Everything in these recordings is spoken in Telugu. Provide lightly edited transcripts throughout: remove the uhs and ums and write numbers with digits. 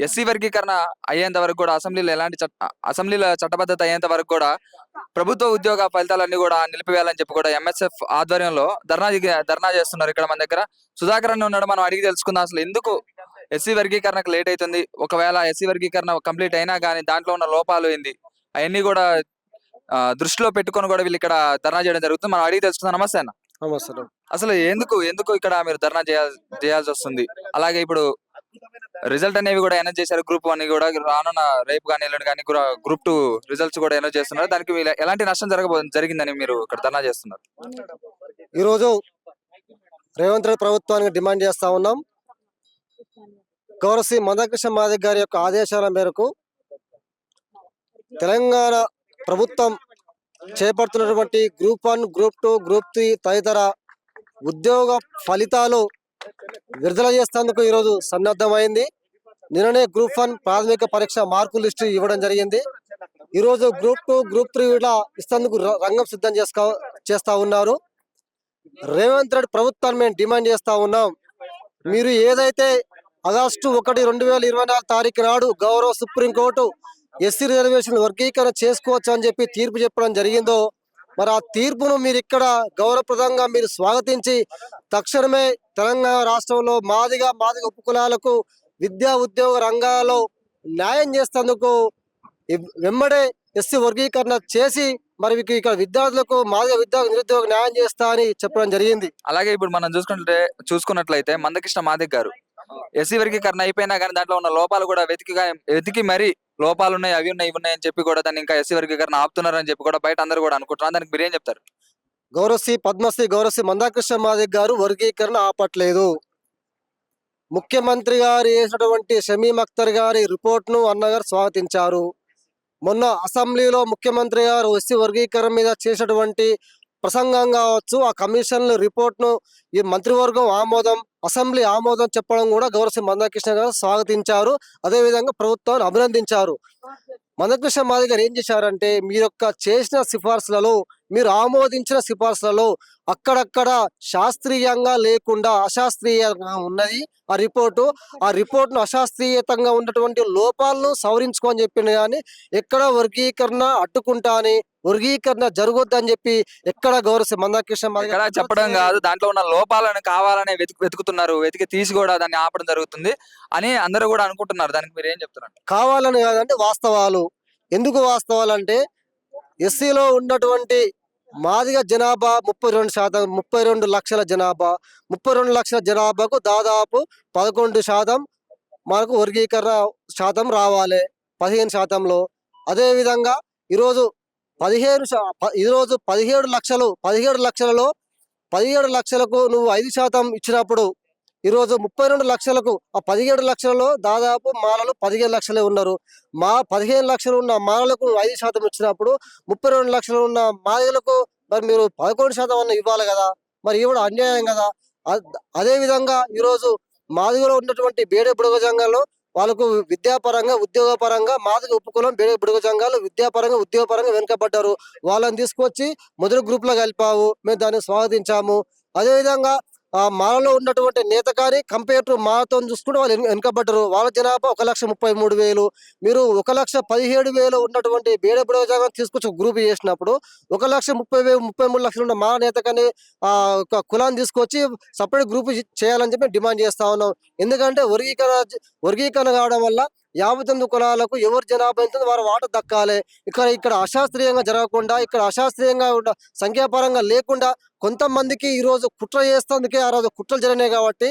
ఎస్సీ వర్గీకరణ అయ్యేంత వరకు కూడా అసెంబ్లీలో చట్టబద్ధత అయ్యేంత వరకు కూడా ప్రభుత్వ ఉద్యోగ ఫలితాలన్నీ కూడా నిలిపివేయాలని చెప్పి కూడా ఎంఎస్ఎఫ్ ఆధ్వర్యంలో ధర్నా చేస్తున్నారు. ఇక్కడ మన దగ్గర సుధాకర్ అన్న ఉన్నాడు. మనం అడిగి తెలుసుకుందాం అసలు ఎందుకు ఎస్సీ వర్గీకరణకు లేట్ అవుతుంది, ఒకవేళ ఎస్సీ వర్గీకరణ కంప్లీట్ అయినా కానీ దాంట్లో ఉన్న లోపాలు ఏంది అవన్నీ కూడా దృష్టిలో పెట్టుకొని కూడా వీళ్ళు ఇక్కడ ధర్నా చేయడం జరుగుతుంది. మనం అడిగి తెలుసుకుందాం. నమస్తే అన్న. నమస్తే. అసలు ఎందుకు ఎందుకు ఇక్కడ మీరు ధర్నా చేయాల్సి వస్తుంది? అలాగే ఇప్పుడు రిజల్ట్ అనేవి కూడా అనౌన్స్ చేశారు. గ్రూప్ 1 కూడా రానున్న రేపు కానీ ఎల్లుండి కానీ గ్రూప్ 2 రిజల్ట్స్ కూడా అనౌన్స్ చేస్తున్నారు. దానికి ఎలాంటి నష్టం జరిగిందని మీరు ఇక్కడ ధర్నా చేస్తున్నారు? ఈరోజు రేవంత్ రెడ్డి ప్రభుత్వానికి డిమాండ్ చేస్తా ఉన్నాం. గౌరవ శ్రీ మందకృష్ణ మాదిగ గారి యొక్క ఆదేశాల మేరకు తెలంగాణ ప్రభుత్వం చేపడుతున్నటువంటి గ్రూప్ 1, గ్రూప్ 2, గ్రూప్ 3 తదితర ఉద్యోగ ఫలితాలు విడుదల చేసేందుకు ఈరోజు సన్నద్ధమైంది. నిన్ననే గ్రూప్ 1 ప్రాథమిక పరీక్ష మార్కుల లిస్టు ఇవ్వడం జరిగింది. ఈరోజు గ్రూప్ 2, గ్రూప్ 3 కూడా ఇస్తేందుకు రంగం సిద్ధం చేస్తా ఉన్నారు. రేవంత్ రెడ్డి ప్రభుత్వాన్ని మేము డిమాండ్ చేస్తా ఉన్నాం. మీరు ఏదైతే ఆగస్టు 1, 2024 తారీఖు నాడు గౌరవ సుప్రీంకోర్టు ఎస్సీ రిజర్వేషన్ వర్గీకరణ చేసుకోవచ్చు అని చెప్పి తీర్పు చెప్పడం జరిగిందో, మరి ఆ తీర్పును మీరు ఇక్కడ గౌరవప్రదంగా మీరు స్వాగతించి తక్షణమే తెలంగాణ రాష్ట్రంలో మాదిగ ఉపకులాలకు విద్యా ఉద్యోగ రంగాల్లో న్యాయం చేసేందుకు వెంబడే ఎస్సీ వర్గీకరణ చేసి మరి ఇక్కడ విద్యార్థులకు మాదిగ నిరుద్యోగ న్యాయం చేస్తా అని చెప్పడం జరిగింది. అలాగే ఇప్పుడు మనం చూసుకున్నట్లయితే మందకృష్ణ మాదిగ గారు ఎస్సీ వర్గీకరణ అయిపోయినా కానీ దాంట్లో ఉన్న లోపాలు కూడా వెతికి మరి లోపాలు ఉన్నాయి, అవి ఉన్నాయి, ఇవి ఉన్నాయి అని చెప్పి కూడా దాన్ని ఇంకా ఎస్సీ వర్గీకరణ ఆపుతున్నారని చెప్పి కూడా బయట అందరూ కూడా అనుకుంటున్నారు. దానికి మీరేం చెప్తారు? గౌరవశ్రీ పద్మశ్రీ గౌరవశ్రీ మందకృష్ణ మాదిగ గారు వర్గీకరణ ఆపట్లేదు. ముఖ్యమంత్రి గారు వేసినటువంటి షమీం అఖ్తర్ గారి రిపోర్ట్ ను అన్నగారు స్వాగతించారు. మొన్న అసెంబ్లీలో ముఖ్యమంత్రి గారు ఎస్సీ వర్గీకరణ మీద చేసినటువంటి ప్రసంగం కావచ్చు, ఆ కమిషన్ రిపోర్ట్ ను ఈ మంత్రివర్గం ఆమోదం, అసెంబ్లీ ఆమోదం చెప్పడం కూడా గౌరవ మందకృష్ణ గారు స్వాగతించారు. అదేవిధంగా ప్రభుత్వాన్ని అభినందించారు. మందకృష్ణ మాదిగ గారు ఏం చేశారంటే, మీరు చేసిన సిఫార్సులలో, మీరు ఆమోదించిన సిఫార్సులలో అక్కడక్కడ శాస్త్రీయంగా లేకుండా అశాస్త్రీయంగా ఉన్నది ఆ రిపోర్టు. ఆ రిపోర్ట్ను అశాస్త్రీయంగా ఉన్నటువంటి లోపాలను సవరించుకోని చెప్పింది. కానీ ఎక్కడ వర్గీకరణ అడ్డుకుంటా అని, వర్గీకరణ జరగొద్దని చెప్పి ఎక్కడ గౌరవ మందకృష్ణ మాదిగ చెప్పడం కాదు, దాంట్లో ఉన్న లోపాలను కావాలనే వెతుకుతున్నారు, వెతికి తీసి కూడా దాన్ని ఆపడం జరుగుతుంది అని అందరూ కూడా అనుకుంటున్నారు. దానికి మీరు ఏం చెప్తున్నారు? కావాలని కాదంటే వాస్తవాలు. ఎందుకు వాస్తవాలు అంటే, ఎస్సీలో ఉన్నటువంటి మాదిగ జనాభా 32%, 32 లక్షల జనాభా. 32 లక్షల జనాభాకు దాదాపు 11% మనకు వర్గీకరణ శాతం రావాలి 15%లో. అదేవిధంగా ఈరోజు 17 లక్షలు, 17 లక్షలలో 17 లక్షలకు నువ్వు 5% ఇచ్చినప్పుడు ఈరోజు 32 లక్షలకు, ఆ 17 లక్షలలో దాదాపు మాలలు 15 లక్షలే ఉన్నారు. 15 లక్షలు ఉన్న మాలలకు 5% ఇచ్చినప్పుడు 32 లక్షలు ఉన్న మాదిగలకు మరి మీరు 11% అన్న ఇవ్వాలి కదా. మరి ఇవ్వడం అన్యాయం కదా. అదేవిధంగా ఈరోజు మాదిగలో ఉన్నటువంటి బేడే బుడగ జంగాల్లో వాళ్ళకు విద్యాపరంగా, ఉద్యోగపరంగా మాదిగ ఉపకులం బేడే బుడగ జంగాలు విద్యాపరంగా, ఉద్యోగపరంగా వెనుకబడ్డారు. వాళ్ళని తీసుకొచ్చి మొదటి గ్రూప్లో కలిపావు, మేము దాన్ని స్వాగతించాము. అదేవిధంగా ఆ మాలలో ఉన్నటువంటి నేత కానీ కంపేర్ టు మాతో చూసుకుంటే వాళ్ళు వెనుకబడ్డారు. వాళ్ళ జనాభా 1,33,000. మీరు 1,17,000 ఉన్నటువంటి బేడే బుడగ జంగాలు తీసుకొచ్చి గ్రూప్ చేసినప్పుడు 1,30,000-33 లక్షలు ఉన్న మా నేత కానీ కులాన్ని తీసుకొచ్చి సపరేట్ గ్రూప్ చేయాలని చెప్పి డిమాండ్ చేస్తా ఉన్నాం. ఎందుకంటే వర్గీకరణ కావడం వల్ల 59 కులాలకు ఎవరు జనాభా ఎంత వారు వాట దక్కాలి. ఇక్కడ అశాస్త్రీయంగా జరగకుండా, ఇక్కడ అశాస్త్రీయంగా సంఖ్యాపరంగా లేకుండా కొంతమందికి ఈరోజు కుట్ర చేస్తేందుకే ఆ రోజు కుట్రలు జరిగినాయి కాబట్టి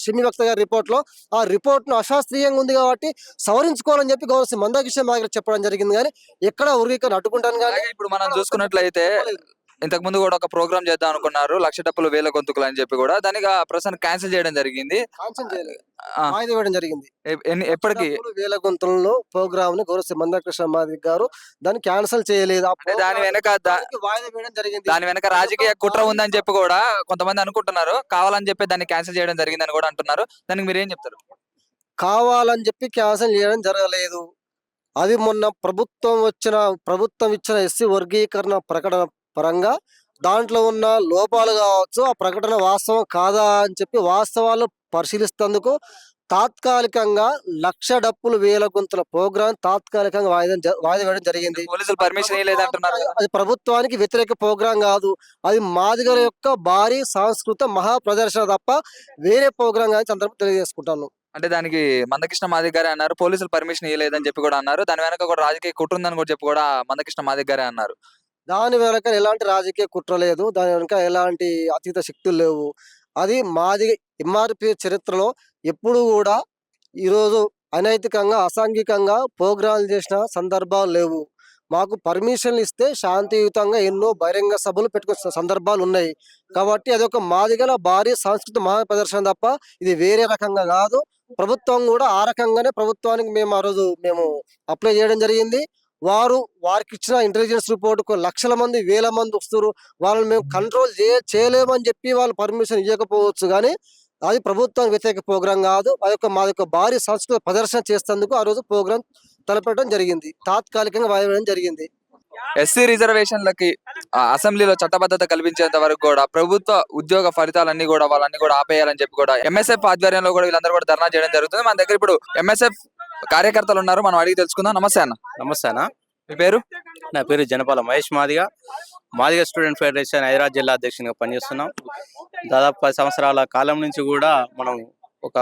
షమీం అఖ్తర్ గారి రిపోర్ట్లో ఆ రిపోర్ట్ను అశాస్త్రీయంగా ఉంది కాబట్టి సవరించుకోవాలని చెప్పి గౌరవ మందకృష్ణ మాదిగ చెప్పడం జరిగింది. కానీ ఎక్కడ వర్గీకరణ అడ్డుకుంటాను. కానీ ఇప్పుడు మనం చూసుకున్నట్లయితే ఇంతకు ముందు కూడా ఒక ప్రోగ్రామ్ చేద్దాం అనుకున్నారు, 1,00,000 డప్పులు 1,000 గొంతుకులు అని చెప్పి కూడా దానికి ప్రస్తుతం క్యాన్సిల్ చేయడం జరిగింది. వాయిదా వేయడం జరిగింది. ఎప్పటికి 1,000 గొంతులలో ప్రోగ్రామ్ ని గౌరవ మందకృష్ణ మాదిగ గారు దాన్ని క్యాన్సిల్ చేయలేదు. దాని వెనక వాయిదా వేయడం జరిగింది. దాని వెనక రాజకీయ కుట్ర ఉందని చెప్పి కూడా కొంతమంది అనుకుంటున్నారు. కావాలని చెప్పి దాన్ని క్యాన్సిల్ చేయడం జరిగిందని కూడా అంటున్నారు. దానికి మీరు ఏం చెప్తారు? కావాలని చెప్పి క్యాన్సిల్ చేయడం జరగలేదు. అది మొన్న ప్రభుత్వం ఇచ్చిన ఎస్సీ వర్గీకరణ ప్రకటన పరంగా దాంట్లో ఉన్న లోపాలు కావచ్చు, ఆ ప్రకటన వాస్తవం కాదా అని చెప్పి వాస్తవాలు పరిశీలిస్తేందుకు తాత్కాలికంగా 1,00,000 డప్పులు వేల గుంతల ప్రోగ్రాం తాత్కాలికంగా వాయిదా వేయడం జరిగింది. పోలీసులు పర్మిషన్ ఇవ్వలేదంటున్నారు కదా. అది ప్రభుత్వానికి వ్యతిరేక ప్రోగ్రాం కాదు. అది మాదిగల యొక్క భారీ సాంస్కృత మహా ప్రదర్శన తప్ప వేరే ప్రోగ్రాం కాదు. సందర్భం తెలియజేసుకుంటాను. అంటే దానికి మందకృష్ణ మాదిగ గారే అన్నారు. పోలీసులు పర్మిషన్ ఇవ్వలేదని చెప్పి కూడా అన్నారు. దాని వెనక కూడా రాజకీయ కుట్ర ఉందని కూడా చెప్పి కూడా మందకృష్ణ మాదిగ గారే అన్నారు. దాని వెనక ఎలాంటి రాజకీయ కుట్ర లేదు. దాని వెనక ఎలాంటి అతీత శక్తులు లేవు. అది మాదిగ ఎంఆర్పి చరిత్రలో ఎప్పుడు కూడా ఈరోజు అనైతికంగా అసాంఘికంగా ప్రోగ్రాంలు చేసిన సందర్భాలు లేవు. మాకు పర్మిషన్లు ఇస్తే శాంతియుతంగా ఎన్నో బహిరంగ సభలు పెట్టుకున్న సందర్భాలు ఉన్నాయి. కాబట్టి అదొక మాదిగల భారీ సాంస్కృతిక మహా ప్రదర్శన తప్ప ఇది వేరే రకంగా కాదు. ప్రభుత్వం కూడా ఆ రకంగానే ప్రభుత్వానికి మేము ఆ రోజు అప్లై చేయడం జరిగింది. వారికి ఇచ్చిన ఇంటెలిజెన్స్ రిపోర్ట్ లక్షల మంది వేల మంది వస్తారు. వాళ్ళని మేము కంట్రోల్ చేయలేమని చెప్పి వాళ్ళు పర్మిషన్ ఇవ్వకపోవచ్చు. కానీ అది ప్రభుత్వానికి వ్యతిరేక ప్రోగ్రాం కాదు. మాది యొక్క భారీ సంస్కృత ప్రదర్శన చేసేందుకు ఆ రోజు ప్రోగ్రాం తలపెట్టడం జరిగింది. తాత్కాలికంగా వాయిదా జరిగింది. ఎస్సీ రిజర్వేషన్లకి అసెంబ్లీలో చట్టబద్ధత కల్పించేంత వరకు కూడా ప్రభుత్వ ఉద్యోగ ఫలితాలన్నీ కూడా వాళ్ళన్ని కూడా ఆపేయాలని చెప్పి కూడా ఎంఎస్ఎఫ్ ఆధ్వర్యంలో కూడా వీళ్ళందరూ కూడా ధర్నా చేయడం జరుగుతుంది. మన దగ్గర ఇప్పుడు ఎంఎస్ఎఫ్ కార్యకర్తలు ఉన్నారు. మనం అడిగి తెలుసుకుందాం. నమస్తే అన్న. నమస్తే అన్న. మీ పేరు? నా పేరు జనపాల మహేష్ మాదిగ స్టూడెంట్ ఫెడరేషన్ హైదరాబాద్ జిల్లా అధ్యక్షునిగా పనిచేస్తున్నాం. దాదాపు 10 సంవత్సరాల కాలం నుంచి కూడా మనం ఒక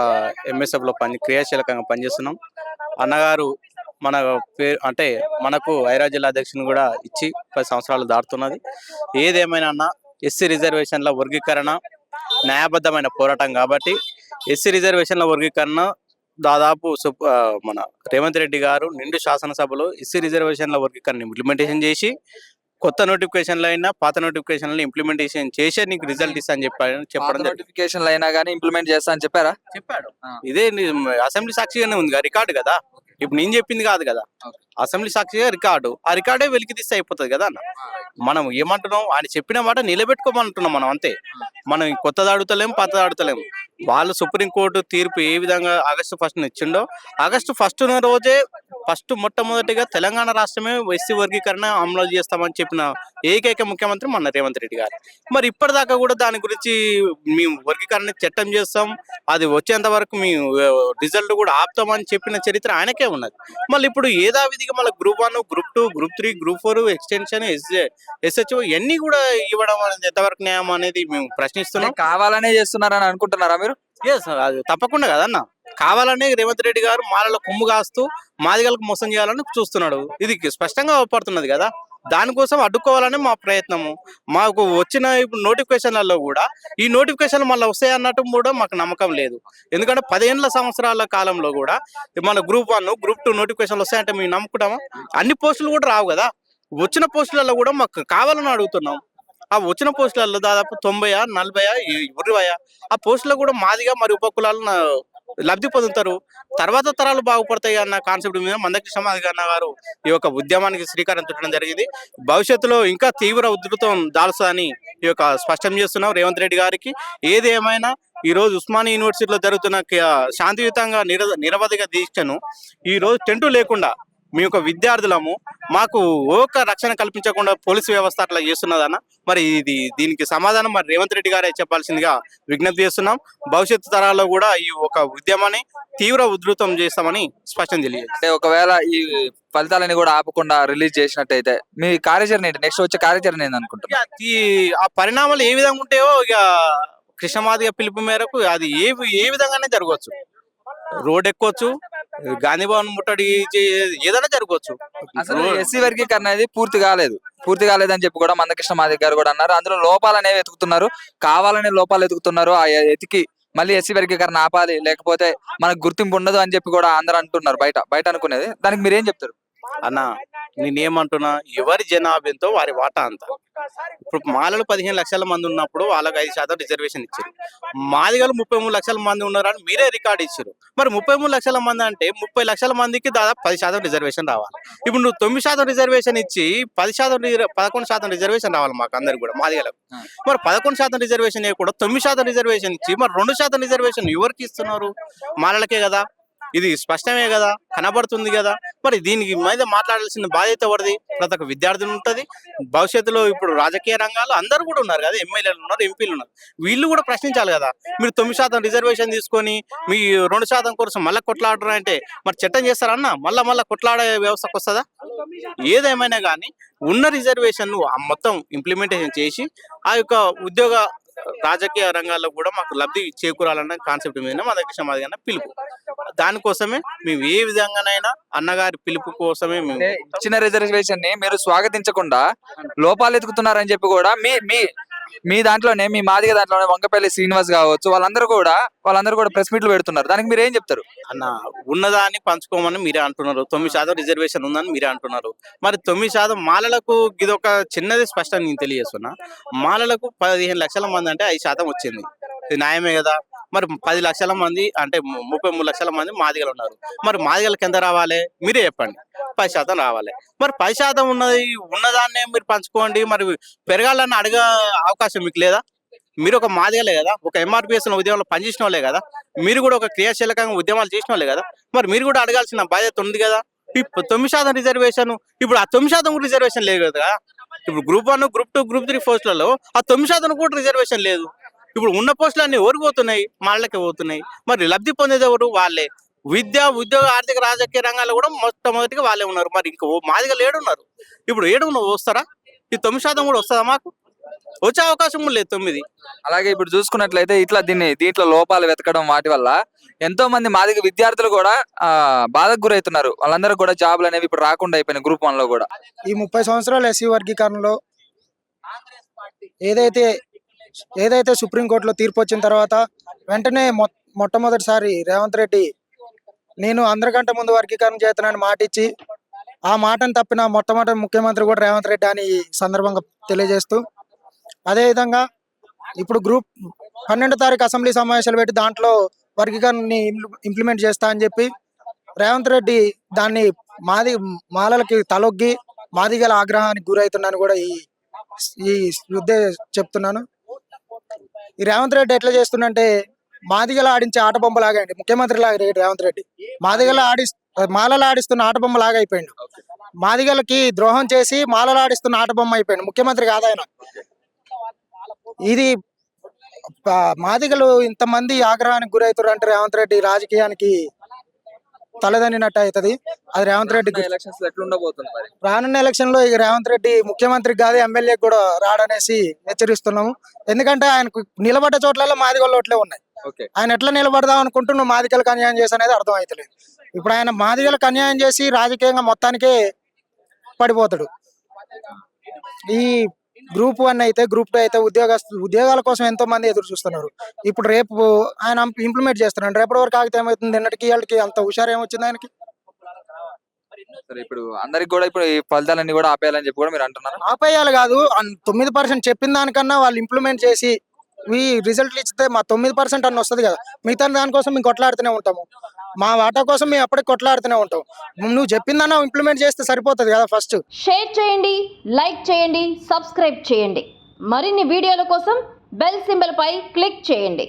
ఎంఎస్ఎఫ్లో క్రియాశీలకంగా పనిచేస్తున్నాం. అన్నగారు మన పేరు అంటే మనకు హైదరాబాద్ జిల్లా అధ్యక్షుని కూడా ఇచ్చి 10 సంవత్సరాలు దాటుతున్నది. ఏదేమైనా అన్న ఎస్సీ రిజర్వేషన్ల వర్గీకరణ న్యాయబద్ధమైన పోరాటం కాబట్టి ఎస్సీ రిజర్వేషన్ల వర్గీకరణ దాదాపు మన రేవంత్ రెడ్డి గారు నిండు శాసనసభలో ఎస్సీ రిజర్వేషన్ల వర్గీకరణ ఇంప్లిమెంటేషన్ చేసి కొత్త నోటిఫికేషన్లు అయినా పాత నోటిఫికేషన్లు ఇంప్లిమెంటేషన్ చేసే నీకు రిజల్ట్ ఇస్తా అని చెప్పడం నోటిఫికేషన్లు అయినా కానీ ఇంప్లిమెంట్ చేస్తా అని చెప్పాడు. ఇదే అసెంబ్లీ సాక్షిగానే ఉంది రికార్డు కదా. ఇప్పుడు నేను చెప్పింది కాదు కదా, అసెంబ్లీ సాక్షిగా రికార్డు. ఆ రికార్డే వెలికి తీస్తే అయిపోతుంది కదా అన్న. మనం ఏమంటున్నాం, ఆయన చెప్పిన మాట నిలబెట్టుకోమంటున్నాం మనం అంతే. మనం కొత్తది అడుగుతలేము, పాతది అడుగుతలేము. వాళ్ళు సుప్రీంకోర్టు తీర్పు ఏ విధంగా ఆగస్టు 1 ఇచ్చిండో ఆగస్టు 1 రోజే మొట్టమొదటిగా తెలంగాణ రాష్ట్రమే ఎస్సీ వర్గీకరణ అమలు చేస్తామని చెప్పిన ఏకైక ముఖ్యమంత్రి మన రేవంత్ రెడ్డి గారు. మరి ఇప్పటిదాకా కూడా దాని గురించి మేము వర్గీకరణ చట్టం చేస్తాం, అది వచ్చేంత వరకు మేము రిజల్ట్ కూడా ఆపుతామని చెప్పిన చరిత్ర ఆయనకే ఉన్నది. మళ్ళీ ఇప్పుడు ఏదావిధిగా మళ్ళీ group 1, group 2, group 3, group 4 extension, SHO ఇవన్నీ కూడా ఇవ్వడం అనేది ఎంతవరకు న్యాయం అనేది మేము ప్రశ్నిస్తున్నాం. కావాలనే చేస్తున్నారని అనుకుంటున్నారా మీరు? అది తప్పకుండా కదన్న. కావాలనే రేవంత్ రెడ్డి గారు మాలలో కొమ్ము కాస్తూ మాదిగలకు మోసం చేయాలని చూస్తున్నాడు. ఇది స్పష్టంగా పడుతున్నది కదా. దానికోసం అడ్డుకోవాలని మా ప్రయత్నము. మాకు వచ్చిన ఇప్పుడు నోటిఫికేషన్లలో కూడా ఈ నోటిఫికేషన్లు మళ్ళీ వస్తాయన్నట్టు కూడా మాకు నమ్మకం లేదు. ఎందుకంటే 15 సంవత్సరాల కాలంలో కూడా మన గ్రూప్ 1, గ్రూప్ 2 నోటిఫికేషన్లు వస్తాయంటే మేము నమ్ముకుంటామా? అన్ని పోస్టులు కూడా రావు కదా. వచ్చిన పోస్టులలో కూడా మాకు కావాలని అడుగుతున్నాం. ఆ వచ్చిన పోస్టులలో దాదాపు 90, 40, 20 ఆ పోస్టులో కూడా మాదిగా మరి ఉపకులాలు లబ్ధి పొందుతారు. తర్వాత తరాలు బాగుపడతాయి అన్న కాన్సెప్ట్ మీద మందకృష్ణ మాదిగ అన్న గారు ఈ యొక్క ఉద్యమానికి శ్రీకారం చుట్టడం జరిగింది. భవిష్యత్తులో ఇంకా తీవ్ర ఉధృతం దాల్చుదని ఈ యొక్క స్పష్టం చేస్తున్నాం రేవంత్ రెడ్డి గారికి. ఏది ఏమైనా ఈ రోజు ఉస్మానియా యూనివర్సిటీలో జరుగుతున్న శాంతియుతంగా నిరవధిక దీక్షను ఈ రోజు టెంటు లేకుండా మీ యొక్క విద్యార్థులము మాకు ఓక రక్షణ కల్పించకుండా పోలీసు వ్యవస్థ అట్లా చేస్తున్నదన్న. మరి దీనికి సమాధానం మరి రేవంత్ రెడ్డి గారే చెప్పాల్సిందిగా విజ్ఞప్తి చేస్తున్నాం. భవిష్యత్తు తరాల్లో కూడా ఈ ఒక ఉద్యమాన్ని తీవ్ర ఉధృతం చేస్తామని స్పష్టం తెలియదు. అంటే ఒకవేళ ఈ ఫలితాలని కూడా ఆపకుండా రిలీజ్ చేసినట్టయితే మీ కార్యాచరణ ఏంటి? నెక్స్ట్ వచ్చే కార్యాచరణ ఏంటి అనుకుంటున్నా? ఆ పరిణామాలు ఏ విధంగా ఉంటాయో ఇక కృష్ణమాదిగ పిలుపు మేరకు అది ఏ విధంగానే జరగవచ్చు. రోడ్ ఎక్కొచ్చు, గాంధీ భవన్ ముట్టడి ఏదైనా జరగవచ్చు. అసలు ఎస్సీ వర్గీకరణ అనేది పూర్తి కాలేదని చెప్పి కూడా మందకృష్ణ మాదిగ గారు కూడా అన్నారు. అందులో లోపాలు అనేవి వెతుకుతున్నారు, కావాలనే లోపాలు వెతుకుతున్నారు. ఆ ఎతికి మళ్ళీ ఎస్సీ వర్గీకరణ ఆపాలి, లేకపోతే మనకు గుర్తింపు ఉండదు అని చెప్పి కూడా అందరూ అంటున్నారు. బయట అనుకునేది. దానికి మీరు ఏం చెప్తారు అన్న? నేనేమంటున్నా, ఎవరి జనాభాతో వారి వాటా అంత. ఇప్పుడు మాలలు 15 లక్షల మంది ఉన్నప్పుడు వాళ్ళకి 5% రిజర్వేషన్ ఇచ్చారు. మాదిగలు 33 లక్షల మంది ఉన్నారని మీరే రికార్డు ఇచ్చారు. మరి 33 లక్షల మంది అంటే 30 లక్షల మందికి దాదాపు 10% రిజర్వేషన్ రావాలి. ఇప్పుడు నువ్వు 9% రిజర్వేషన్ ఇచ్చి 11% రిజర్వేషన్ రావాలి మాకు అందరికి కూడా మాదిగలకు. మరి 11% రిజర్వేషన్ ఇవ్వకుండా 9% రిజర్వేషన్ ఇచ్చి మరి 2% రిజర్వేషన్ ఎవరికి ఇస్తున్నారు? మాలలకే కదా. ఇది స్పష్టమే కదా, కనబడుతుంది కదా. మరి దీనికి మీద మాట్లాడాల్సిన బాధ్యత ఎవరిది? ప్రతి ఒక్క విద్యార్థులు ఉంటుంది. భవిష్యత్తులో ఇప్పుడు రాజకీయ రంగాలు అందరూ కూడా ఉన్నారు కదా, ఎమ్మెల్యేలు ఉన్నారు, ఎంపీలు ఉన్నారు. వీళ్ళు కూడా ప్రశ్నించాలి కదా. మీరు 9% రిజర్వేషన్ తీసుకొని మీ 2% కోసం మళ్ళీ కొట్లాడరు అంటే మరి చట్టం చేస్తారన్న మళ్ళా కొట్లాడే వ్యవస్థకు వస్తుందా? ఏదేమైనా కానీ ఉన్న రిజర్వేషన్ మొత్తం ఇంప్లిమెంటేషన్ చేసి ఆ యొక్క ఉద్యోగ రాజకీయ రంగాల్లో కూడా మాకు లబ్ధి చేకూరాలన్న కాన్సెప్ట్ మీద మా దగ్గర సమాధి అన్న పిలుపు. దానికోసమే మేము ఏ విధంగానైనా అన్నగారి పిలుపు కోసమే మేము ఇచ్చిన రిజర్వేషన్ ని మీరు స్వాగతించకుండా లోపాలు ఎతుకుతున్నారని చెప్పి కూడా మీ మీ మీ దాంట్లోనే, మీ మాదిగ దాంట్లోనే వంగపల్లి శ్రీనివాస్ కావచ్చు, వాళ్ళందరూ కూడా ప్రెస్ మీట్లు పెడుతున్నారు. దానికి మీరు ఏం చెప్తారు? అన్న ఉన్నదాన్ని పంచుకోమని మీరే అంటున్నారు. 9% రిజర్వేషన్ ఉందని మీరే అంటున్నారు. మరి 9% మాలలకు ఇదొక చిన్నది స్పష్టంగా నేను తెలియజేస్తున్నా. మాలలకు 15 లక్షల మంది అంటే 5% వచ్చింది. ఇది న్యాయమే కదా. మరి 10 లక్షల మంది అంటే 33 లక్షల మంది మాదిగలు ఉన్నారు. మరి మాదిగలకు ఎంత రావాలి మీరే చెప్పండి. 10% రావాలి. మరి 10% ఉన్నదాన్నే మీరు పంచుకోండి. మరి పెరగాలని అడిగే అవకాశం మీకు లేదా? మీరు ఒక మాదిగలే కదా, ఒక ఎంఆర్పిఎస్ ఉద్యమంలో పనిచేసిన వాళ్ళే కదా, మీరు కూడా ఒక క్రియాశీలకంగా ఉద్యమాలు చేసిన వాళ్ళే కదా. మరి మీరు కూడా అడగాల్సిన బాధ్యత ఉంది కదా. 9% రిజర్వేషన్, ఇప్పుడు ఆ 9% రిజర్వేషన్ లేదు కదా. ఇప్పుడు గ్రూప్ 1, గ్రూప్ 2, గ్రూప్ 3 పోస్టులలో ఆ 9% కూడా రిజర్వేషన్ లేదు. ఇప్పుడు ఉన్న పోస్టులు అన్ని ఎవరికి పోతున్నాయి? వాళ్ళకే పోతున్నాయి. మరి లబ్ధి పొందేది ఎవరు? వాళ్ళే. విద్య, ఉద్యోగ, ఆర్థిక, రాజకీయ రంగాల్లో కూడా మొట్టమొదటిగా వాళ్ళే ఉన్నారు. మరి ఇంకో మాదిగలు ఏడున్నారు? ఇప్పుడు వస్తారా? ఈ 9% కూడా వస్తుందా? మాకు వచ్చే అవకాశం కూడా లేదు. 9. అలాగే ఇప్పుడు చూసుకున్నట్లయితే దీంట్లో లోపాలు వెతకడం వాటి వల్ల ఎంతో మంది మాదిగ విద్యార్థులు కూడా బాధకు గురవుతున్నారు. వాళ్ళందరూ కూడా జాబ్లు అనేవి ఇప్పుడు రాకుండా అయిపోయినాయి గ్రూప్ 1 లో కూడా. ఈ 30 సంవత్సరాల ఎస్సీ వర్గీకరణలో ఏదైతే సుప్రీంకోర్టులో తీర్పు వచ్చిన తర్వాత వెంటనే మొట్టమొదటిసారి రేవంత్ రెడ్డి నేను అందరికంటే ముందు వర్గీకరణ చేస్తానని మాట ఇచ్చి ఆ మాటను తప్పిన మొట్టమొదటి ముఖ్యమంత్రి కూడా రేవంత్ రెడ్డి అని ఈ సందర్భంగా తెలియజేస్తూ, అదేవిధంగా ఇప్పుడు గ్రూప్ 12వ తారీఖు అసెంబ్లీ సమావేశాలు పెట్టి దాంట్లో వర్గీకరణని ఇంప్లిమెంట్ చేస్తా అని చెప్పి రేవంత్ రెడ్డి దాన్ని మాలలకి తలొగ్గి మాదిగల ఆగ్రహానికి గురవుతున్నాను కూడా ఈ చెప్తున్నాను. ఈ రేవంత్ రెడ్డి ఎట్లా చేస్తుందంటే మాదిగల ఆడించే ఆట బొమ్మ లాగా అండి. ముఖ్యమంత్రి లాగా రేవంత్ రెడ్డి మాలలు ఆడిస్తున్న ఆట బొమ్మ లాగా అయిపోయింది. మాదిగలకి ద్రోహం చేసి మాలలు ఆడిస్తున్న ఆట బొమ్మ అయిపోయింది. ముఖ్యమంత్రి కాదు ఆయన. ఇది మాదిగలు ఇంతమంది ఆగ్రహానికి గురవుతారు అంటే రేవంత్ రెడ్డి రాజకీయానికి తలదన్నినట్టు అవుతుంది. అది రేవంత్ రెడ్డి ఎలక్షన్స్ ఎట్లుండబోతుంది మరి? రానున్న ఎలక్షన్ లో ఇక రేవంత్ రెడ్డి ముఖ్యమంత్రికి కాదు ఎమ్మెల్యే కూడా రాడనేసి హెచ్చరిస్తున్నాము. ఎందుకంటే ఆయనకు నిలబడ్డ చోట్లలో మాదిగల ఓట్లే ఉన్నాయి. ఆయన ఎట్లా నిలబడదాం అనుకుంటూ మాదిగలకు అన్యాయం చేసి అనేది అర్థం అవుతలేదు. ఇప్పుడు ఆయన మాదిగలకు అన్యాయం చేసి రాజకీయంగా మొత్తానికే పడిపోతాడు. ఈ గ్రూప్ 1 అయితే, గ్రూప్ 2 అయితే ఉద్యోగాల కోసం ఎంతో మంది ఎదురు చూస్తున్నారు. ఇప్పుడు రేపు ఆయన ఇంప్లిమెంట్ చేస్తున్నాడు. రేపటి వరకు ఆగితే ఏమవుతుంది? నిన్నటికి వాళ్ళకి అంత హుషారు ఏమొచ్చింది ఆయనకి? సరే, ఇప్పుడు అందరికి కూడా ఇప్పుడు ఈ ఫలితాలన్నీ కూడా ఆపేయాలని చెప్పి కూడా మీరు అంటున్నారు. ఆపేయాలి కాదు, 9% చెప్పిన దానికన్నా వాళ్ళు ఇంప్లిమెంట్ చేసి ఈ రిజల్ట్లు ఇస్తే మా 9% అన్న వస్తుంది కదా. మిగతా దానికోసం మేము కొట్లాడుతూనే ఉంటాము. మా వాటా కోసం మేము అప్పటికి కొట్లాడుతూనే ఉంటాం. నువ్వు చెప్పిందన్నా ఇంప్లిమెంట్ చేస్తే సరిపోతుంది కదా. ఫస్ట్ షేర్ చేయండి, లైక్ చేయండి, సబ్స్క్రైబ్ చేయండి. మరిన్ని వీడియోల కోసం బెల్ సింబల్ పై క్లిక్ చేయండి.